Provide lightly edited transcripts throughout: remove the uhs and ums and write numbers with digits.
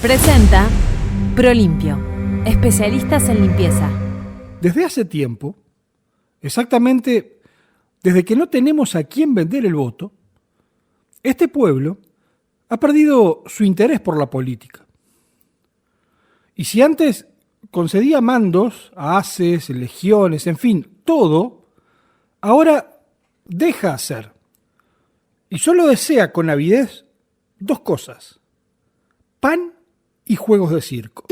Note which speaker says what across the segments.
Speaker 1: Presenta Prolimpio, especialistas en limpieza.
Speaker 2: Desde hace tiempo, exactamente desde que no tenemos a quién vender el voto, este pueblo ha perdido su interés por la política. Y si antes concedía mandos a haces, legiones, en fin, todo, ahora deja hacer. Y solo desea con avidez dos cosas: pan y juegos de circo.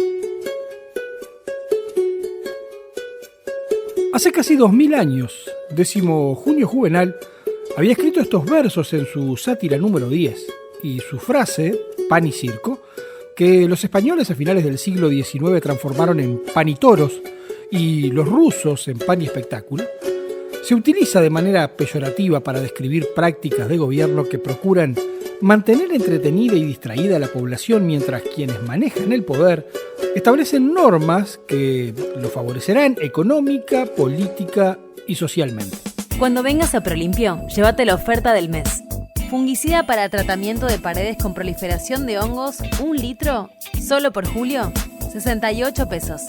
Speaker 2: Hace casi 2000 años, 10 Junio Juvenal había escrito estos versos en su sátira número 10, y su frase, pan y circo, que los españoles a finales del siglo XIX transformaron en pan y toros, y los rusos en pan y espectáculo, se utiliza de manera peyorativa para describir prácticas de gobierno que procuran mantener entretenida y distraída a la población mientras quienes manejan el poder establecen normas que lo favorecerán económica, política y socialmente.
Speaker 1: Cuando vengas a Prolimpio, llévate la oferta del mes. Fungicida para tratamiento de paredes con proliferación de hongos, 1 litro, solo por julio, 68 pesos.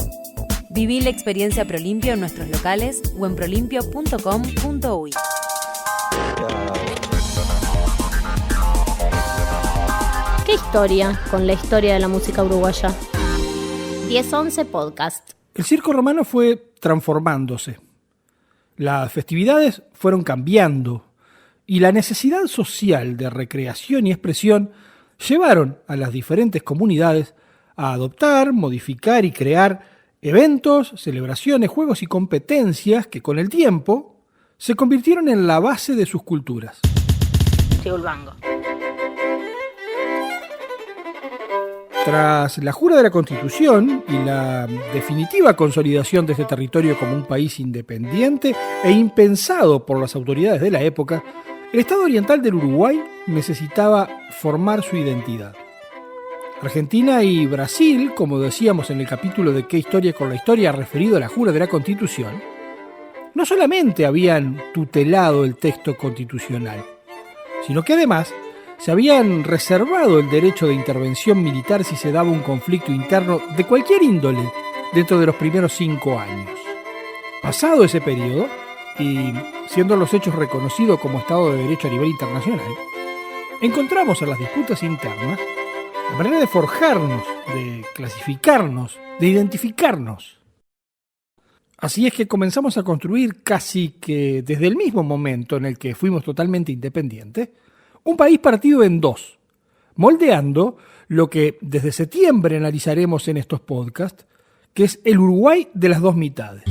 Speaker 1: Viví la experiencia Prolimpio en nuestros locales o en prolimpio.com.uy.
Speaker 3: ¿Qué historia con la historia de la música uruguaya? 1011 Podcast.
Speaker 2: El circo romano fue transformándose. Las festividades fueron cambiando y la necesidad social de recreación y expresión llevaron a las diferentes comunidades a adoptar, modificar y crear eventos, celebraciones, juegos y competencias que con el tiempo se convirtieron en la base de sus culturas.
Speaker 3: Chiulbango.
Speaker 2: Tras la jura de la Constitución y la definitiva consolidación de este territorio como un país independiente e impensado por las autoridades de la época, el Estado oriental del Uruguay necesitaba formar su identidad. Argentina y Brasil, como decíamos en el capítulo de ¿Qué historia con la historia? Referido a la jura de la Constitución, no solamente habían tutelado el texto constitucional, sino que además se habían reservado el derecho de intervención militar si se daba un conflicto interno de cualquier índole dentro de los primeros 5 años. Pasado ese periodo, y siendo los hechos reconocidos como Estado de Derecho a nivel internacional, encontramos en las disputas internas la manera de forjarnos, de clasificarnos, de identificarnos. Así es que comenzamos a construir casi que desde el mismo momento en el que fuimos totalmente independientes, un país partido en dos, moldeando lo que desde septiembre analizaremos en estos podcasts, que es el Uruguay de las dos mitades.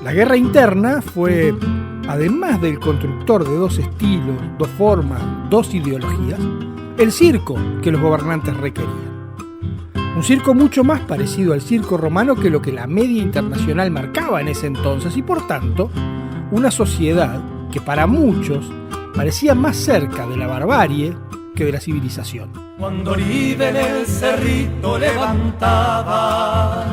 Speaker 2: La guerra interna fue, además del constructor de dos estilos, dos formas, dos ideologías, el circo que los gobernantes requerían. Un circo mucho más parecido al circo romano que lo que la media internacional marcaba en ese entonces y por tanto, una sociedad que para muchos parecía más cerca de la barbarie que de la civilización.
Speaker 4: Cuando Oribe en el cerrito levantaba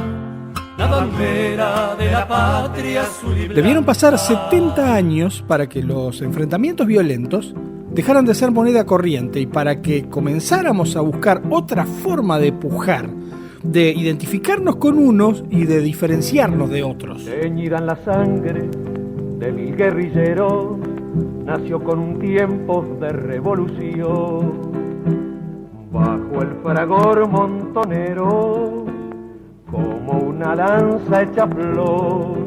Speaker 4: la bandera de la patria azul y blanca.
Speaker 2: Debieron pasar 70 años para que los enfrentamientos violentos dejaran de ser moneda corriente y para que comenzáramos a buscar otra forma de pujar, de identificarnos con unos y de diferenciarnos de otros.
Speaker 4: Teñida en la sangre de 1000 guerrilleros, nació con un tiempo de revolución. Bajo el fragor montonero, como una lanza hecha flor,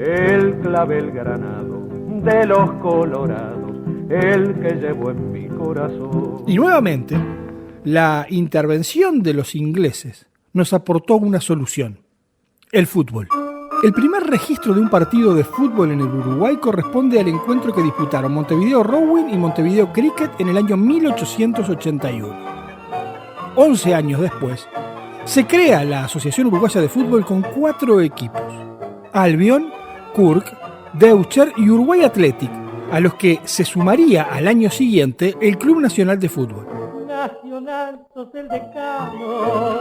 Speaker 4: el clavel granado de los colorados, el que llevo en mi corazón.
Speaker 2: Y nuevamente, la intervención de los ingleses nos aportó una solución: el fútbol. El primer registro de un partido de fútbol en el Uruguay corresponde al encuentro que disputaron Montevideo Rowing y Montevideo Cricket en el año 1881. 11 años después, se crea la Asociación Uruguaya de Fútbol con 4 equipos: Albion, Kurk, Deutscher y Uruguay Athletic, a los que se sumaría al año siguiente el Club Nacional de Fútbol.
Speaker 4: Nacional sos el decano,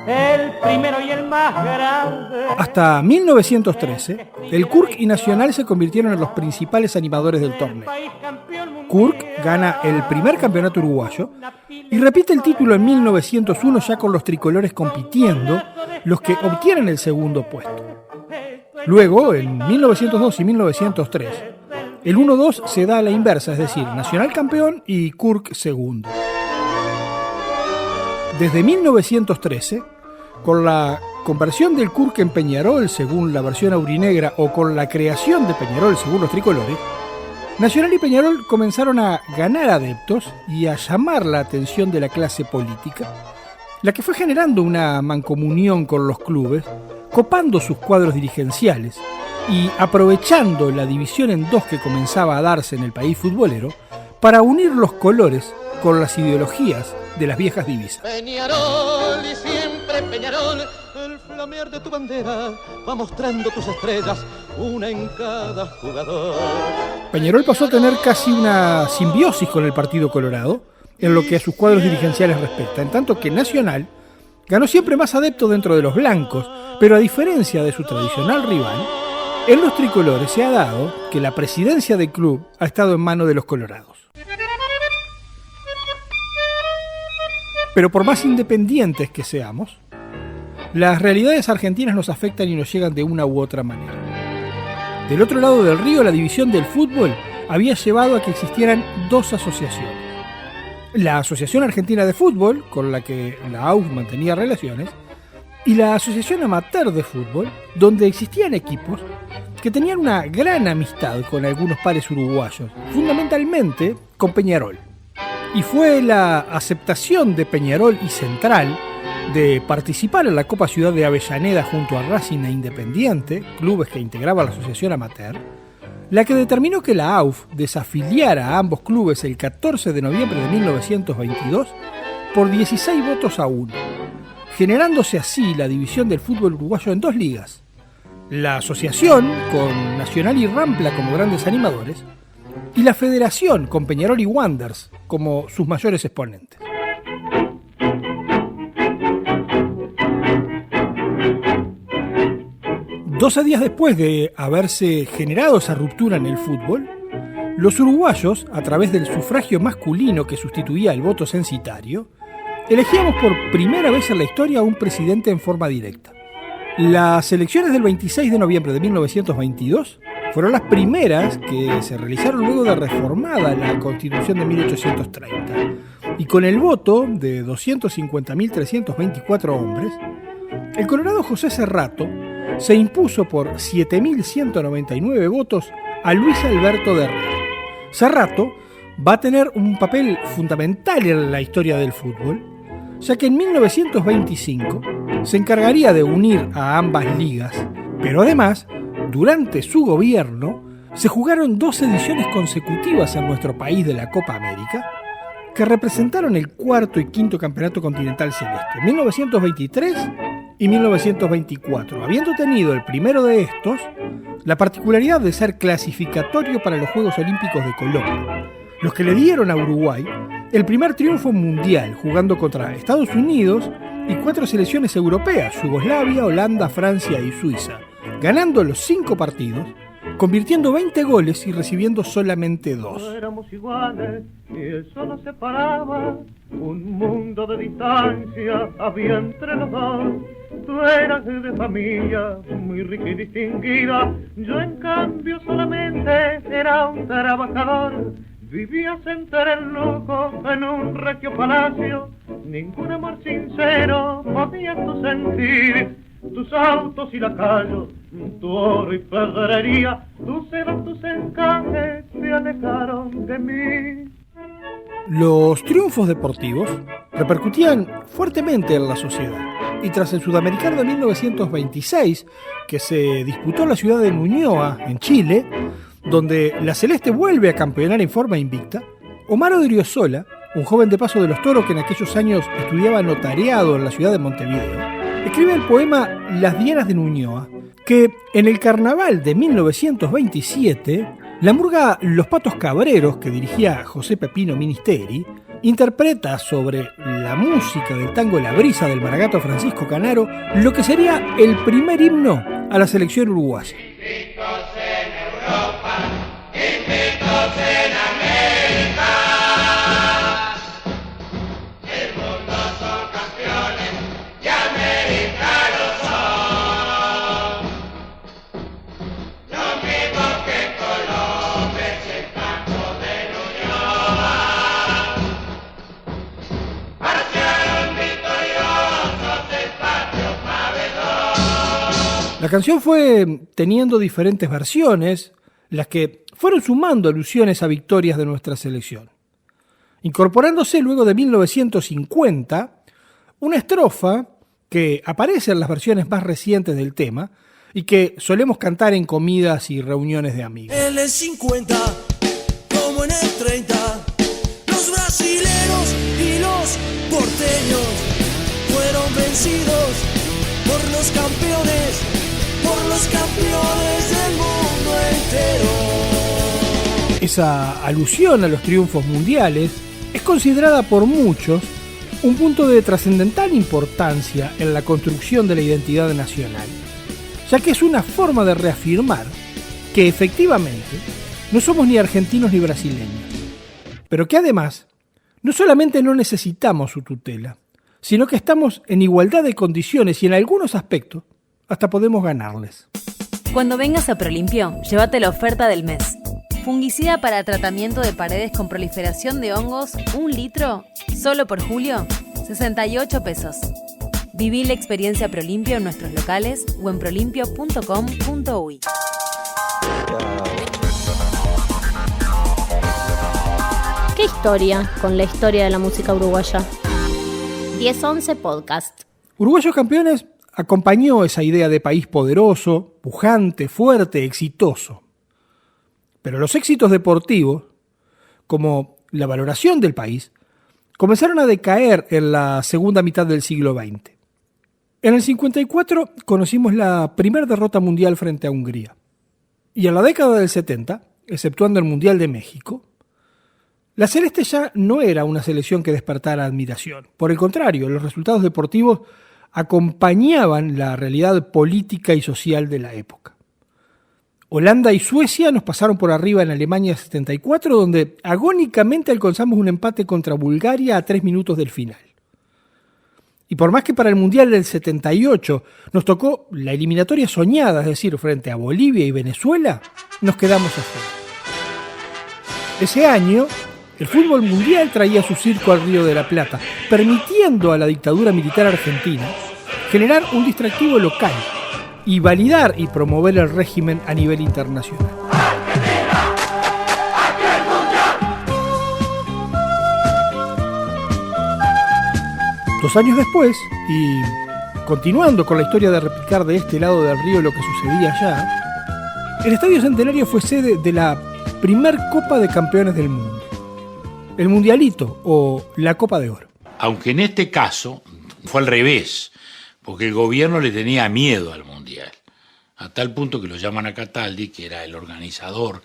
Speaker 4: el primero y el más grande.
Speaker 2: Hasta 1913, el Kurk y Nacional se convirtieron en los principales animadores del torneo. Kurk gana el primer campeonato uruguayo y repite el título en 1901 ya con los tricolores compitiendo, los que obtienen el segundo puesto. Luego, en 1902 y 1903, el 1-2 se da a la inversa, es decir, Nacional campeón y Kurk segundo. Desde 1913, con la conversión del Kurk en Peñarol según la versión aurinegra o con la creación de Peñarol según los tricolores, Nacional y Peñarol comenzaron a ganar adeptos y a llamar la atención de la clase política, la que fue generando una mancomunión con los clubes, copando sus cuadros dirigenciales y aprovechando la división en dos que comenzaba a darse en el país futbolero para unir los colores con las ideologías de las viejas divisas.
Speaker 5: Peñarol y siempre Peñarol, el flamear de tu bandera va mostrando tus estrellas, una en cada jugador.
Speaker 2: Peñarol pasó a tener casi una simbiosis con el Partido Colorado en lo que a sus cuadros dirigenciales respecta, en tanto que Nacional ganó siempre más adeptos dentro de los blancos, pero a diferencia de su tradicional rival, en los tricolores se ha dado que la presidencia del club ha estado en manos de los colorados. Pero por más independientes que seamos, las realidades argentinas nos afectan y nos llegan de una u otra manera. Del otro lado del río, la división del fútbol había llevado a que existieran dos asociaciones. La Asociación Argentina de Fútbol, con la que la AUF mantenía relaciones, y la Asociación Amateur de Fútbol, donde existían equipos que tenían una gran amistad con algunos pares uruguayos, fundamentalmente con Peñarol. Y fue la aceptación de Peñarol y Central de participar en la Copa Ciudad de Avellaneda junto a Racing e Independiente, clubes que integraban la Asociación Amateur, la que determinó que la AUF desafiliara a ambos clubes el 14 de noviembre de 1922 por 16 votos a 1, generándose así la división del fútbol uruguayo en dos ligas. La asociación, con Nacional y Rampla como grandes animadores, y la federación, con Peñarol y Wanderers como sus mayores exponentes. Doce días después de haberse generado esa ruptura en el fútbol, los uruguayos, a través del sufragio masculino que sustituía el voto censitario, elegíamos por primera vez en la historia a un presidente en forma directa. Las elecciones del 26 de noviembre de 1922 fueron las primeras que se realizaron luego de reformada la Constitución de 1830, y con el voto de 250.324 hombres, el colorado José Cerrato se impuso por 7.199 votos a Luis Alberto de Herrera. Cerrato va a tener un papel fundamental en la historia del fútbol, ya que en 1925 se encargaría de unir a ambas ligas, pero además, durante su gobierno, se jugaron 2 ediciones consecutivas en nuestro país de la Copa América, que representaron el cuarto y quinto campeonato continental celeste, 1923 y 1924, habiendo tenido el primero de estos la particularidad de ser clasificatorio para los Juegos Olímpicos de Colombia, los que le dieron a Uruguay el primer triunfo mundial, jugando contra Estados Unidos y 4 selecciones europeas, Yugoslavia, Holanda, Francia y Suiza, ganando los 5 partidos, convirtiendo 20 goles y recibiendo solamente 2.
Speaker 4: Éramos iguales y eso nos separaba, un mundo de distancia había entre los dos. Tú eras de familia muy rica y distinguida, yo en cambio solamente era un trabajador. Vivías entre el lujo en un regio palacio, ningún amor sincero podías tú sentir. Tus autos y lacayos, tu oro y pedrería, tus celos, tus encajes se alejaron de mí.
Speaker 2: Los triunfos deportivos repercutían fuertemente en la sociedad, y tras el Sudamericano de 1926, que se disputó en la ciudad de Ñuñoa, en Chile, donde la Celeste vuelve a campeonar en forma invicta, Omar Odriozola, un joven de Paso de los Toros que en aquellos años estudiaba notariado en la ciudad de Montevideo, escribe el poema Las Dienas de Ñuñoa, que en el carnaval de 1927, la murga Los Patos Cabreros, que dirigía José Pepino Ministeri, interpreta sobre la música del tango La Brisa del maragato Francisco Canaro lo que sería el primer himno a la selección uruguaya. La canción fue teniendo diferentes versiones, las que fueron sumando alusiones a victorias de nuestra selección, incorporándose luego de 1950 una estrofa que aparece en las versiones más recientes del tema y que solemos cantar en comidas y reuniones de amigos.
Speaker 6: En el 50, como en el 30, los brasileros y los porteños fueron vencidos por los campeones del mundo entero.
Speaker 2: Esa alusión a los triunfos mundiales es considerada por muchos un punto de trascendental importancia en la construcción de la identidad nacional, ya que es una forma de reafirmar que efectivamente no somos ni argentinos ni brasileños, pero que además no solamente no necesitamos su tutela, sino que estamos en igualdad de condiciones y en algunos aspectos hasta podemos ganarles.
Speaker 1: Cuando vengas a Prolimpio, llévate la oferta del mes. Fungicida para tratamiento de paredes con proliferación de hongos, 1 litro, solo por julio, 68 pesos. Viví la experiencia Prolimpio en nuestros locales o en prolimpio.com.uy.
Speaker 3: ¿Qué historia con la historia de la música uruguaya? 1011 Podcast.
Speaker 2: Uruguayos Campeones acompañó esa idea de país poderoso, pujante, fuerte, exitoso. Pero los éxitos deportivos, como la valoración del país, comenzaron a decaer en la segunda mitad del siglo XX. En el 54 conocimos la primera derrota mundial frente a Hungría. Y en la década del 70, exceptuando el Mundial de México, la Celeste ya no era una selección que despertara admiración. Por el contrario, los resultados deportivos acompañaban la realidad política y social de la época. Holanda y Suecia nos pasaron por arriba en Alemania 74, donde agónicamente alcanzamos un empate contra Bulgaria a 3 minutos del final. Y por más que para el Mundial del 78 nos tocó la eliminatoria soñada, es decir, frente a Bolivia y Venezuela, nos quedamos afuera. Ese año, el fútbol mundial traía su circo al Río de la Plata, permitiendo a la dictadura militar argentina generar un distractivo local y validar y promover el régimen a nivel internacional. 2 años después, y continuando con la historia de replicar de este lado del río lo que sucedía allá, el Estadio Centenario fue sede de la primer Copa de Campeones del Mundo, el Mundialito o la Copa de Oro.
Speaker 7: Aunque en este caso fue al revés, porque el gobierno le tenía miedo al Mundial, a tal punto que lo llaman a Cataldi, que era el organizador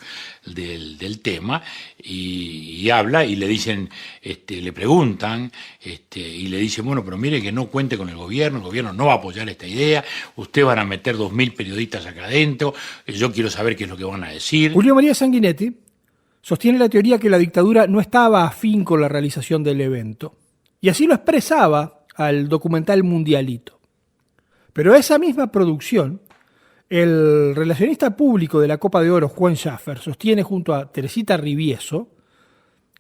Speaker 7: del tema, y habla y le dicen, le preguntan, y le dicen, bueno, pero mire que no cuente con el gobierno no va a apoyar esta idea, ustedes van a meter 2.000 periodistas acá adentro, yo quiero saber qué es lo que van a decir.
Speaker 2: Julio María Sanguinetti sostiene la teoría que la dictadura no estaba afín con la realización del evento, y así lo expresaba al documental Mundialito. Pero esa misma producción, el relacionista público de la Copa de Oro, Juan Schaffer, sostiene junto a Teresita Rivieso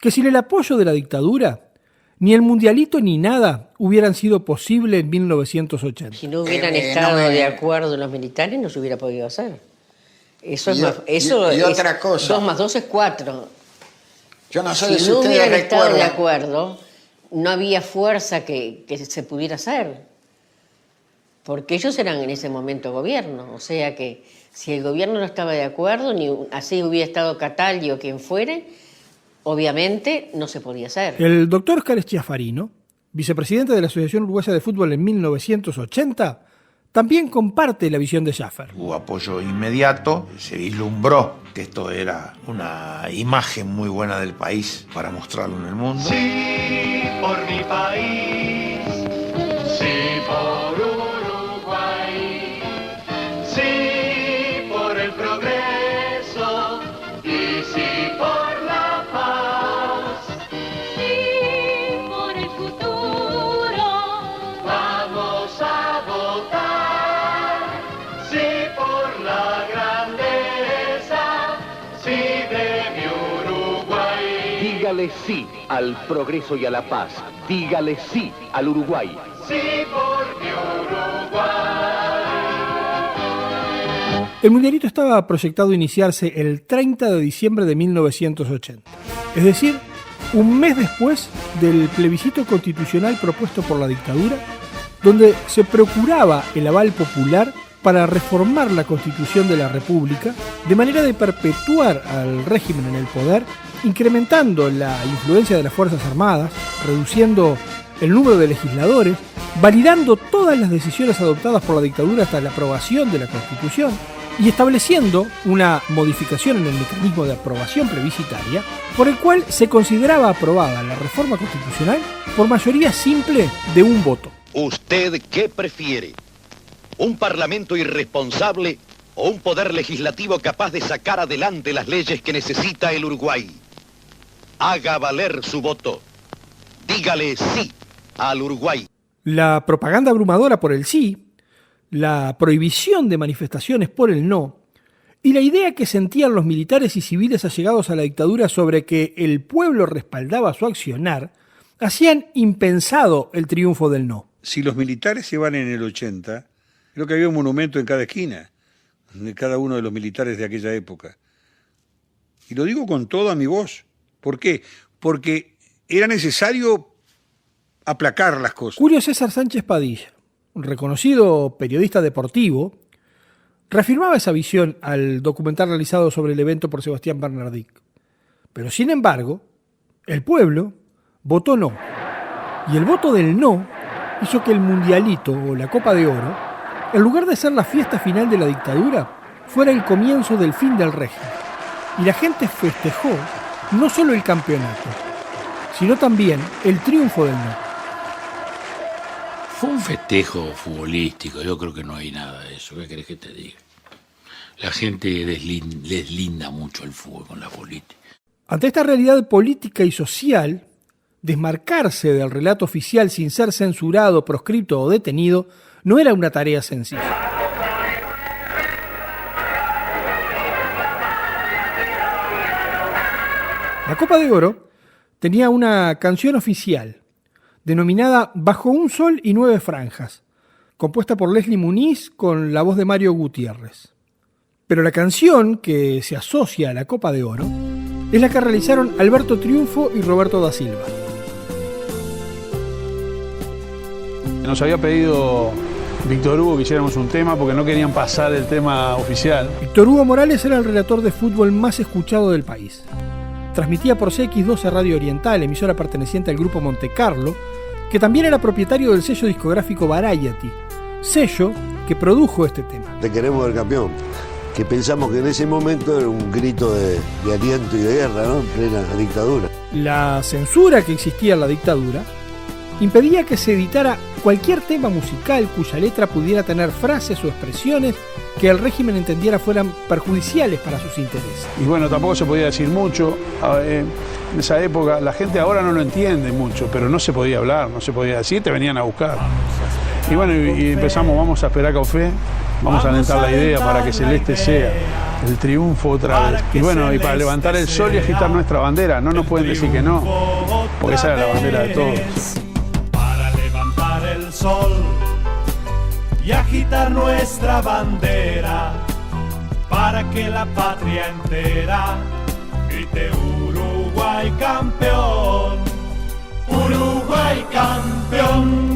Speaker 2: que sin el apoyo de la dictadura, ni el Mundialito ni nada hubieran sido posible en 1980.
Speaker 8: Si no hubieran estado de acuerdo los militares, no se hubiera podido hacer. Eso es
Speaker 9: otra cosa.
Speaker 8: 2 más 2 es 4.
Speaker 9: Yo no sé
Speaker 8: si no hubieran estado de acuerdo, no había fuerza que se pudiera hacer. Porque ellos eran en ese momento gobierno, o sea que si el gobierno no estaba de acuerdo, ni así hubiera estado Cataldi o quien fuere, obviamente no se podía hacer.
Speaker 2: El doctor Oscar Schiafarino, vicepresidente de la Asociación Uruguaya de Fútbol en 1980, también comparte la visión de Schaffer.
Speaker 10: Hubo apoyo inmediato, se vislumbró que esto era una imagen muy buena del país para mostrarlo en el mundo.
Speaker 11: Sí, por mi país, sí, por Uruguay, sí, por el progreso y sí, por la paz,
Speaker 12: sí, por el futuro,
Speaker 11: vamos a votar, sí, por la grandeza, sí, de mi Uruguay.
Speaker 13: Dígale sí al progreso y a la paz. Dígale sí al Uruguay.
Speaker 11: Sí, por mi Uruguay.
Speaker 2: El mundialito estaba proyectado iniciarse el 30 de diciembre de 1980, es decir, un mes después del plebiscito constitucional propuesto por la dictadura, donde se procuraba el aval popular para reformar la Constitución de la República de manera de perpetuar al régimen en el poder, incrementando la influencia de las Fuerzas Armadas, reduciendo el número de legisladores, validando todas las decisiones adoptadas por la dictadura hasta la aprobación de la Constitución y estableciendo una modificación en el mecanismo de aprobación plebiscitaria por el cual se consideraba aprobada la reforma constitucional por mayoría simple de un voto.
Speaker 14: ¿Usted qué prefiere? ¿Un parlamento irresponsable o un poder legislativo capaz de sacar adelante las leyes que necesita el Uruguay? Haga valer su voto. Dígale sí al Uruguay.
Speaker 2: La propaganda abrumadora por el sí, la prohibición de manifestaciones por el no y la idea que sentían los militares y civiles allegados a la dictadura sobre que el pueblo respaldaba su accionar hacían impensado el triunfo del no.
Speaker 15: Si los militares se van en el 80, creo que había un monumento en cada esquina de cada uno de los militares de aquella época. Y lo digo con toda mi voz. ¿Por qué? Porque era necesario aplacar las cosas.
Speaker 2: Julio César Sánchez Padilla, un reconocido periodista deportivo, reafirmaba esa visión al documental realizado sobre el evento por Sebastián Bernardic. Pero sin embargo, el pueblo votó no. Y el voto del no hizo que el mundialito o la Copa de Oro, en lugar de ser la fiesta final de la dictadura, fuera el comienzo del fin del régimen. Y la gente festejó no solo el campeonato, sino también el triunfo del no.
Speaker 7: Fue un festejo futbolístico, yo creo que no hay nada de eso, ¿qué querés que te diga? La gente deslinda mucho el fútbol con la política.
Speaker 2: Ante esta realidad política y social, desmarcarse del relato oficial sin ser censurado, proscripto o detenido no era una tarea sencilla. La Copa de Oro tenía una canción oficial, denominada Bajo un sol y 9 franjas, compuesta por Leslie Muniz con la voz de Mario Gutiérrez. Pero la canción que se asocia a la Copa de Oro es la que realizaron Alberto Triunfo y Roberto da Silva.
Speaker 16: Nos había pedido Víctor Hugo que hiciéramos un tema porque no querían pasar el tema oficial.
Speaker 2: Víctor Hugo Morales era el relator de fútbol más escuchado del país. Transmitía por CX12 Radio Oriental, emisora perteneciente al grupo Monte Carlo, que también era propietario del sello discográfico Variety, sello que produjo este tema.
Speaker 17: Te queremos ver campeón, que pensamos que en ese momento era un grito de aliento y de guerra, ¿no? En plena dictadura.
Speaker 2: La censura que existía en la dictadura impedía que se editara cualquier tema musical cuya letra pudiera tener frases o expresiones que el régimen entendiera fueran perjudiciales para sus intereses.
Speaker 16: Y bueno, tampoco se podía decir mucho. En esa época la gente ahora no lo entiende mucho, pero no se podía hablar, no se podía decir, te venían a buscar. Y bueno, y empezamos, vamos a esperar café, vamos a alentar la idea para que Celeste sea el triunfo otra vez. Y bueno, y para levantar el sol y agitar nuestra bandera, no nos pueden decir que no, porque esa era la bandera de todos.
Speaker 11: Para levantar el sol y agitar nuestra bandera, para que la patria entera grite Uruguay campeón, Uruguay campeón.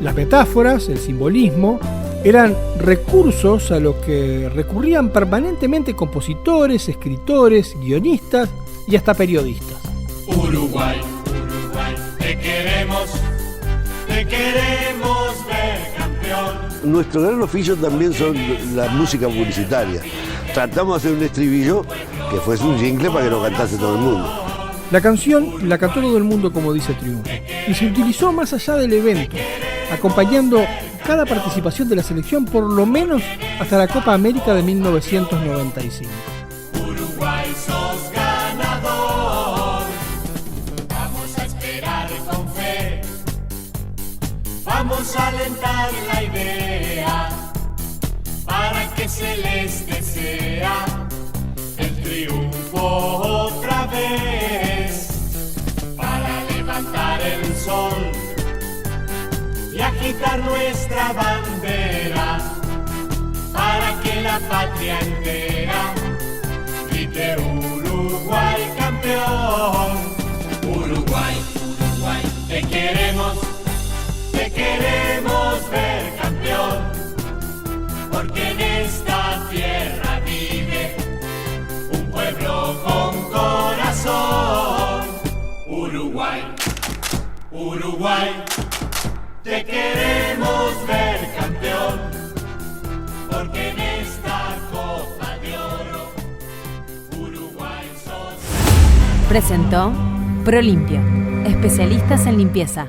Speaker 2: Las metáforas, el simbolismo, eran recursos a los que recurrían permanentemente compositores, escritores, guionistas y hasta periodistas.
Speaker 11: Uruguay, Uruguay, te queremos ver campeón.
Speaker 17: nuestro gran oficio también son la música publicitaria. Tratamos de hacer un estribillo que fuese un jingle para que lo cantase todo el mundo.
Speaker 2: La canción la cantó todo el mundo, como dice Triunfo, y se utilizó más allá del evento, acompañando cada participación de la selección por lo menos hasta la Copa América de 1995.
Speaker 11: Uruguay sos ganador, vamos a esperar con fe, vamos a alentar la idea, para que Celeste sea el triunfo otra vez, para levantar el sol y agitar nuestra bandera, para que la patria entera grite Uruguay campeón. Uruguay, Uruguay, te queremos ver campeón, porque en esta tierra vive un pueblo con corazón. Uruguay, Uruguay, te queremos ver campeón, porque en esta Copa de Oro, Uruguay sos.
Speaker 1: Presentó Prolimpio, especialistas en limpieza.